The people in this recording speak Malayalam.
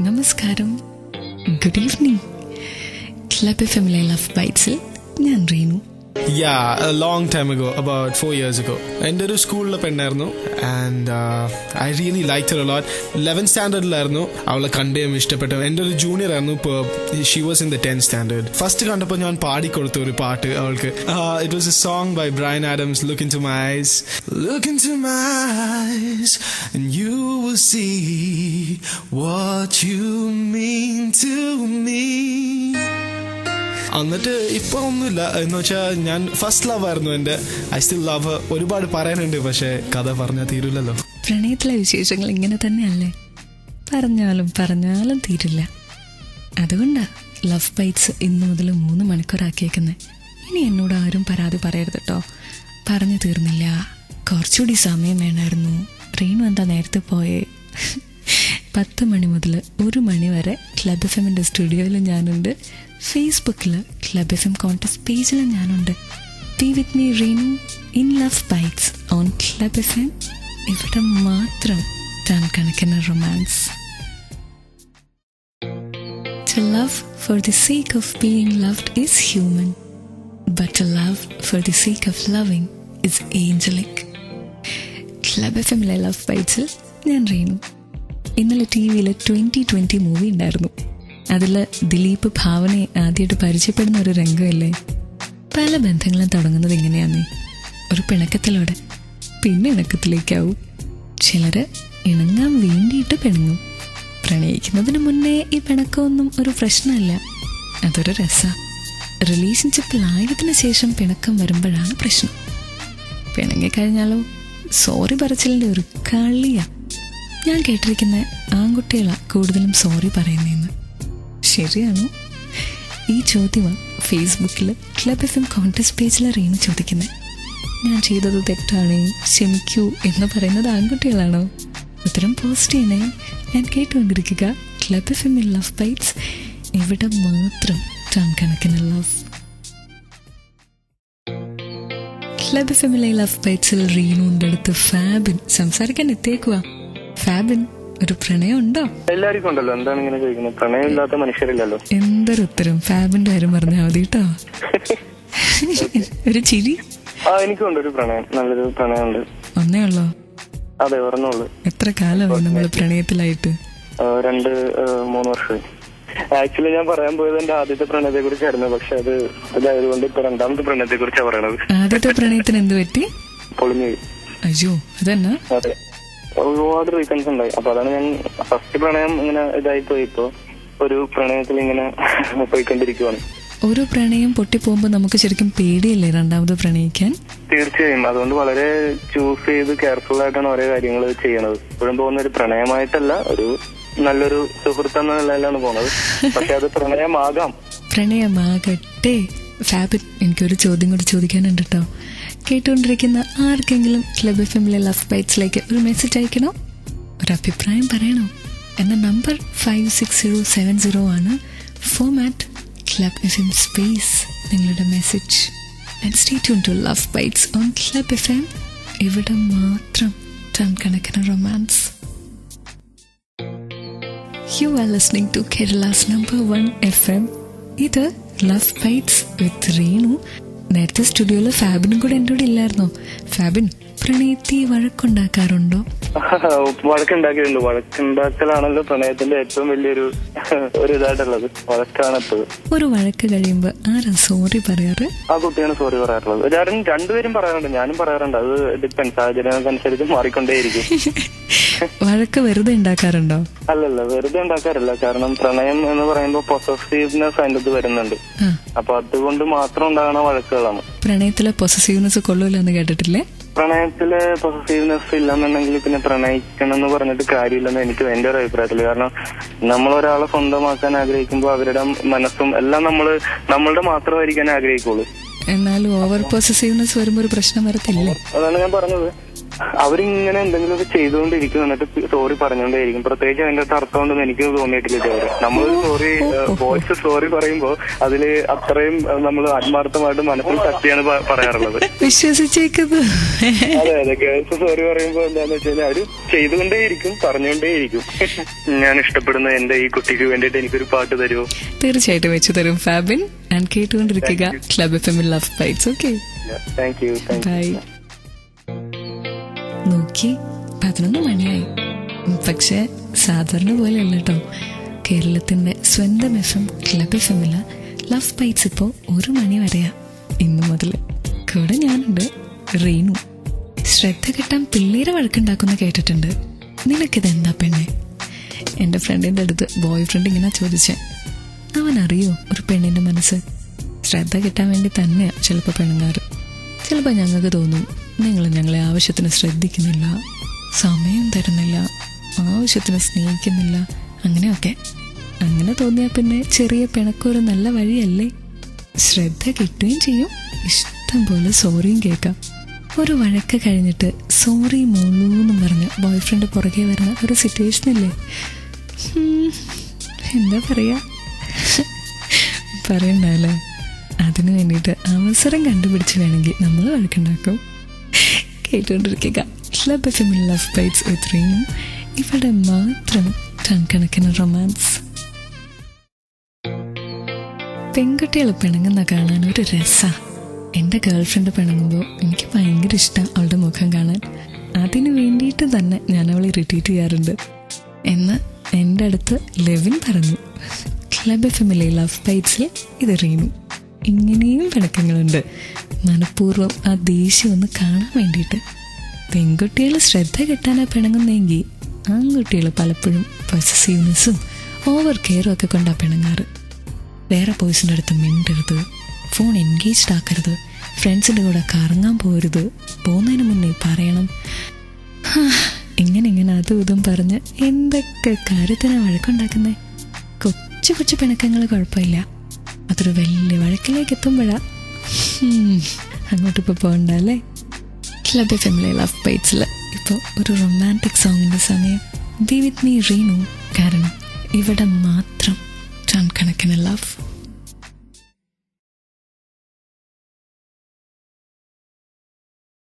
നമസ്കാരം, ഗുഡ് ഈവനിങ്. ക്ലബ് എഫ്എമ്മിലെ ലവ് ബൈറ്റ്സിൽ ഞാൻ Reenu. Yeah, a long time ago, about 4 years ago. എൻ്റെ ഒരു സ്കൂളിലെ പെണ്ണായിരുന്നു and I really like her a lot. 11th സ്റ്റാൻഡേർഡിലായിരുന്നു അവളെ കണ്ടേയും ഇഷ്ടപ്പെട്ടു. എൻ്റെ ഒരു ജൂനിയർ ആയിരുന്നു. ഇപ്പോൾ she was in the 10th standard. First കണ്ടപ്പോൾ ഞാൻ പാടിക്കൊടുത്തു ഒരു പാട്ട് അവൾക്ക്. It was a song by Bryan Adams, Look into my eyes, look into my eyes and you will see what you mean to me. എന്നിട്ട് ഇപ്പൊ ഒന്നുമില്ല എന്ന് വെച്ചാൽ ഞാൻ ഫസ്റ്റ് ലവ് ആയിരുന്നു എൻ്റെ. I still love. ഒരുപാട് പറയാനുണ്ട്, പക്ഷെ കഥ പറഞ്ഞാൽ തീരില്ലല്ലോ. പ്രണയത്തിലെ വിശേഷങ്ങൾ ഇങ്ങനെ തന്നെയല്ലേ, പറഞ്ഞാലും തീരില്ല. അതുകൊണ്ടാ ലവ് ബൈറ്റ്സ് ഇന്നു മുതൽ 3 മണിക്കൂറാക്കിയേക്കുന്നത്. ഇനി എന്നോട് ആരും പരാതി പറയരുത് കേട്ടോ. പറഞ്ഞു തീർന്നില്ല, കുറച്ചുകൂടി സമയം വേണമായിരുന്നു, റീനു എന്താ നേരത്തെ പോയേ. 10 മണി മുതൽ 1 മണി വരെ ക്ലബ് എഫ് എമ്മിൻ്റെ സ്റ്റുഡിയോയിൽ ഞാനുണ്ട്. ഫേസ്ബുക്കിൽ ക്ലബ് എഫ് എം കോൺടെസ്റ്റ് പേജിലും ഞാനുണ്ട്. B with me Reenu in love Bytes on Club F M. ഇവിടെ മാത്രം ടൺ കണക്കിന് romance. To love for the sake of being loved is human, but to love for the sake of loving is angelic. Club F എമ്മിലെ ലവ് ബൈറ്റ്സിൽ ഞാൻ റീനു. ഇന്നലെ ടി വിയിൽ 2020 മൂവി ഉണ്ടായിരുന്നു. അതിൽ ദിലീപ് ഭാവനയെ ആദ്യമായിട്ട് പരിചയപ്പെടുന്ന ഒരു രംഗമല്ലേ. പല ബന്ധങ്ങളും തുടങ്ങുന്നത് ഇങ്ങനെയാന്നേ, ഒരു പിണക്കത്തിലൂടെ, പിന്നെ ഇണക്കത്തിലേക്കാവും. ചിലർ ഇണങ്ങാൻ വേണ്ടിയിട്ട് പിണങ്ങും. പ്രണയിക്കുന്നതിന് മുന്നേ ഈ പിണക്കമൊന്നും ഒരു പ്രശ്നമല്ല, അതൊരു രസമാണ്. റിലേഷൻഷിപ്പിലായതിനു ശേഷം പിണക്കം വരുമ്പോഴാണ് പ്രശ്നം. പിണങ്ങിക്കഴിഞ്ഞാലോ സോറി പറച്ചിലിൻ്റെ ഒരു കളിയാ. ഞാൻ കേട്ടിരിക്കുന്ന ആൺകുട്ടികളാണ് കൂടുതലും സോറി പറയുന്നതെന്ന്. ശരിയാണോ? ഈ ചോദ്യമാണ് ഫേസ്ബുക്കിൽ ക്ലബ് എഫ് എം കോൺടെസ്റ്റ് പേജിൽ റീനു ചോദിക്കുന്നത്. ഞാൻ ചെയ്തത് തെറ്റാണേ, ക്ഷമിക്കൂ എന്ന് പറയുന്നത് ആൺകുട്ടികളാണോ? ഉത്തരം പോസ്റ്റ് ചെയ്യണേ. ഞാൻ കേട്ടുകൊണ്ടിരിക്കുക ക്ലബ് എഫ് എമ്മിൽ ലവ് ബൈറ്റ്സ്. ഇവിടെ മാത്രം ടൺ കണക്കിന് ലവ്. ക്ലബ് എഫ് എമ്മിലെ ലവ് ബൈറ്റ്സിൽ റീനുവിൻ്റെ അടുത്ത് ഫാബിൻ സംസാരിക്കാൻ എത്തിയേക്കുക. ഫാബിൻ, ഒരു പ്രണയം ഉണ്ടോ? എല്ലാവർക്കും ഉണ്ടല്ലോ. എന്താണ് ഇങ്ങനെ ചോദിക്കുന്നത്? പ്രണയം ഇല്ലാത്ത മനുഷ്യരില്ലല്ലോ. എന്തൊരു ഉത്തരം. ഫാബിന്റെ കാര്യം പറഞ്ഞാൽ മതി കേട്ടോ. ഒരു ചിരി. എനിക്കുണ്ട് ഒരു പ്രണയം, നല്ലൊരു പ്രണയമുണ്ട്. ഒന്നേ ഉള്ളോ? അതെ, ഒരെണ്ണുള്ളൂ. എത്ര കാലമായി നമ്മൾ പ്രണയത്തിലായിട്ട്? 2-3 വർഷമായി. ആക്ച്വലി ഞാൻ പറയാൻ പോയത് എന്റെ ആദ്യത്തെ പ്രണയത്തെ കുറിച്ചായിരുന്നു, പക്ഷെ അത് ഇതായതുകൊണ്ട് ഇപ്പൊ രണ്ടാമത്തെ പ്രണയത്തെ കുറിച്ചാണ് പറയണത്. ആദ്യത്തെ പ്രണയത്തിന് എന്ത് പറ്റി? പൊളിഞ്ഞു. അയ്യോ, അതന്നെ. അതെ, ഒരുപാട് റീസൺസ് ഉണ്ടായി. അപ്പൊ അതാണ് ഞാൻ ഫസ്റ്റ് പ്രണയം ഇങ്ങനെ ഇതായി പോയി. ഇപ്പൊ ഒരു പ്രണയത്തിൽ ഇങ്ങനെ പോയിക്കൊണ്ടിരിക്കുവാണ്. ഒരു പ്രണയം പൊട്ടിപ്പോകുമ്പോ നമുക്ക് ശരിക്കും പേടിയല്ലേ രണ്ടാമത് പ്രണയിക്കാൻ? തീർച്ചയായും. അതുകൊണ്ട് വളരെ ചൂസ് ചെയ്ത് കെയർഫുൾ ആയിട്ടാണ് ഓരോ കാര്യങ്ങൾ ചെയ്യണത്. ഇപ്പോഴും പോകുന്ന ഒരു പ്രണയമായിട്ടല്ല, ഒരു നല്ലൊരു സുഹൃത്ത് എന്ന നിലയിലാണ് പോകുന്നത്. പക്ഷെ അത് പ്രണയമാകട്ടെ. ഫാബിൻ, എനിക്കൊരു ചോദ്യം കൂടി ചോദിക്കാനുണ്ട് കേട്ടോ. കേട്ടുകൊണ്ടിരിക്കുന്ന ആർക്കെങ്കിലും ക്ലബ് എഫ് എമ്മിലെ ലവ് ബൈറ്റ്സിലേക്ക് ഒരു മെസ്സേജ് അയക്കണോ, ഒരു അഭിപ്രായം പറയണോ? എന്ന നമ്പർ 56070 ആണ്. Format Club F M space നിങ്ങളുടെ message. And stay tune to Love Bytes on Club F M. ഇവിടെ മാത്രം ടൺ കണക്കിന് romance. You are listening to Kerala's #1 FM. ഇത് ലവ് ബൈറ്റ്സ് വിത്ത് റീനു. നേരത്തെ സ്റ്റുഡിയോയില് ഫാബിനും കൂടെ എൻ്റെ കൂടെ ഇല്ലായിരുന്നോ? ഫാബിൻ, പ്രണയത്തി വഴക്കുണ്ടാക്കാറുണ്ടോ? വഴക്കുണ്ടാക്കിയിട്ടുണ്ട്. വഴക്കുണ്ടാക്കലാണല്ലോ പ്രണയത്തിന്റെ ഏറ്റവും വലിയൊരു ഇതായിട്ടുള്ളത്. വഴക്കാണ് എപ്പോഴും. ഒരു വഴക്ക് കഴിയുമ്പോ ആരാ സോറി പറയാറ്? ആ കുട്ടിയാണ് സോറി പറയാറുള്ളത്. രണ്ടുപേരും പറയാറുണ്ട്, ഞാനും പറയാറുണ്ട്. അത് ഡിപ്പെൻഡ്, സാഹചര്യങ്ങൾക്കനുസരിച്ച് മാറിക്കൊണ്ടേയിരിക്കും. വഴക്ക് വെറുതെ ഉണ്ടാക്കാറുണ്ടോ? അല്ലല്ല, വെറുതെ ഉണ്ടാക്കാറില്ല. കാരണം പ്രണയം എന്ന് പറയുമ്പോൾ പൊസസീവ്നെസ് അതിൻ്റെ വരുന്നുണ്ട്. അപ്പൊ അതുകൊണ്ട് മാത്രം ഉണ്ടാകുന്ന വഴക്കുകളാണ്. പ്രണയത്തിലെ പൊസസീവ്നെസ് കൊള്ളൂല എന്ന് കേട്ടിട്ടില്ലേ? പ്രണയത്തില് പൊസസീവ്നെസ് ഇല്ലെന്നുണ്ടെങ്കിൽ പിന്നെ പ്രണയിക്കണം എന്ന് പറഞ്ഞിട്ട് കാര്യമില്ലെന്ന് എനിക്ക് എന്റെ ഒരു അഭിപ്രായത്തില്. കാരണം നമ്മൾ ഒരാളെ സ്വന്തമാക്കാൻ ആഗ്രഹിക്കുമ്പോൾ അവരുടെ മനസ്സും എല്ലാം നമ്മളുടെ മാത്രമായിരിക്കാൻ ആഗ്രഹിക്കുള്ളൂ. എന്നാലും ഓവർ പൊസസീവ്നെസ് വരുമ്പോ ഒരു പ്രശ്നം വരത്തില്ലേ? അതാണ് ഞാൻ പറഞ്ഞത്. അവരിങ്ങനെ എന്തെങ്കിലുമൊക്കെ ചെയ്തുകൊണ്ടിരിക്കും, എന്നിട്ട് സോറി പറഞ്ഞുകൊണ്ടേയിരിക്കും. പ്രത്യേകിച്ച് അതിന്റെ അർത്ഥം കൊണ്ടൊന്നും എനിക്ക് തോന്നിയിട്ടില്ല ഇതുവരെ. നമ്മളൊരു സോറി വോയിസ് സോറി പറയുമ്പോ അതില് അത്രയും നമ്മൾ ആത്മാർത്ഥമായിട്ട് മനസ്സിൽ തട്ടിയാണ് പറയാറുള്ളത്. വിശ്വസിച്ചേക്കുന്നത്. അതെ അതെ, ഗേൾസ് സോറി പറയുമ്പോ എന്താന്ന് വെച്ചാൽ അവര് ചെയ്തുകൊണ്ടേയിരിക്കും, പറഞ്ഞുകൊണ്ടേയിരിക്കും. ഞാൻ ഇഷ്ടപ്പെടുന്ന എന്റെ ഈ കുട്ടിക്ക് വേണ്ടിയിട്ട് എനിക്കൊരു പാട്ട് തരുമോ? തീർച്ചയായിട്ടും വെച്ചു തരും ഫാബിൻ. ഞാൻ കേട്ടുകൊണ്ടിരിക്കുക Club FM Love Bytes. Okay, thank you. Bye. നോക്കി 11 മണിയായി. പക്ഷെ സാധാരണ പോലെയല്ല കേട്ടോ. കേരളത്തിന്റെ സ്വന്തം FM club FM Love bytes ഇപ്പോൾ 1 മണി വരെയാ ഇന്നു മുതൽ. കൂടെ ഞാനുണ്ട്, റീനു. ശ്രദ്ധ കിട്ടാൻ പിള്ളേരെ വഴക്കുണ്ടാക്കുന്ന കേട്ടിട്ടുണ്ട്. നിനക്കിതെന്താ പെണ്ണെ? എൻ്റെ ഫ്രണ്ടിൻ്റെ അടുത്ത് ബോയ് ഫ്രണ്ട് ഇങ്ങനെ ചോദിച്ചേ. അവനറിയോ ഒരു പെണ്ണിന്റെ മനസ്സ്? ശ്രദ്ധ കിട്ടാൻ വേണ്ടി തന്നെയാ ചിലപ്പോൾ പെണ്ണുങ്ങാറ്. ചിലപ്പോൾ ഞങ്ങൾക്ക് തോന്നും നിങ്ങൾ ഞങ്ങളെ ആവശ്യത്തിന് ശ്രദ്ധിക്കുന്നില്ല, സമയം തരുന്നില്ല, ആവശ്യത്തിന് സ്നേഹിക്കുന്നില്ല, അങ്ങനെയൊക്കെ. അങ്ങനെ തോന്നിയാൽ പിന്നെ ചെറിയ പിണക്കൊരു നല്ല വഴിയല്ലേ? ശ്രദ്ധ കിട്ടുകയും ചെയ്യും, ഇഷ്ടം പോലെ സോറിയും കേൾക്കാം. ഒരു വഴക്ക് കഴിഞ്ഞിട്ട് സോറി മോളൂന്നും പറഞ്ഞ് ബോയ് ഫ്രണ്ട് പുറകെ വരുന്ന ഒരു സിറ്റുവേഷനില്ലേ? എന്താ പറയാ, പറയണ്ടല്ലേ. അതിനു വേണ്ടിയിട്ട് അവസരം കണ്ടുപിടിച്ച് വേണമെങ്കിൽ നമ്മൾ വഴക്കുണ്ടാക്കും. കേട്ടുകൊണ്ടിരിക്കുക Club FM Love Bytes with Reenu. ഇവിടെ മാത്രം ടൺ കണക്കിന് റൊമാൻസ്. പെൺകുട്ടികൾ പിണങ്ങുന്ന കാണാൻ ഒരു രസാ. എൻ്റെ ഗേൾ ഫ്രണ്ട് പിണങ്ങുമ്പോൾ എനിക്ക് ഭയങ്കര ഇഷ്ടം അവളുടെ മുഖം കാണാൻ. അതിനു വേണ്ടിയിട്ട് തന്നെ ഞാൻ അവളെ ഇറിറ്റേറ്റ് ചെയ്യാറുണ്ട് എന്ന് എൻ്റെ അടുത്ത് ലെവിൻ പറഞ്ഞു. ക്ലബ് FM ലവ് ബൈറ്റ്സിൽ ഇത് റീനു. ഇങ്ങനെയും പിണക്കങ്ങളുണ്ട്. മനഃപൂർവ്വം ആ ദേഷ്യം ഒന്ന് കാണാൻ വേണ്ടിയിട്ട്. പെൺകുട്ടികൾ ശ്രദ്ധ കിട്ടാനാ പിണങ്ങുന്നെങ്കിൽ ആൺകുട്ടികൾ പലപ്പോഴും പൊസസീവ്നെസ്സും ഓവർ കെയറും ഒക്കെ കൊണ്ടാ പിണങ്ങാറ്. വേറെ ബോയ്സിൻ്റെ അടുത്ത് മിണ്ടരുത്, ഫോൺ എൻഗേജ്ഡ് ആക്കരുത്, ഫ്രണ്ട്സിൻ്റെ കൂടെ കറങ്ങാൻ പോരുത്, പോകുന്നതിന് മുന്നേ പറയണം, ഇങ്ങനെ അതും ഇതും പറഞ്ഞ് എന്തൊക്കെ കാര്യത്തിനാണ് വഴക്കുണ്ടാക്കുന്നത്. കൊച്ചു കൊച്ചു പിണക്കങ്ങൾ കുഴപ്പമില്ല, അതൊരു വലിയ വഴക്കിലേക്ക് എത്തുമ്പോഴാ അങ്ങോട്ടിപ്പോൾ പോകണ്ടല്ലേ. ക്ലബ് FM ലവ് ബൈറ്റ്സിൽ ഇപ്പോൾ ഒരു റൊമാൻറ്റിക് സോങ്ങിൻ്റെ സമയം. B with me Reenu. കാരണം ഇവിടെ മാത്രം ടൺ കണക്കിന് ലവ്.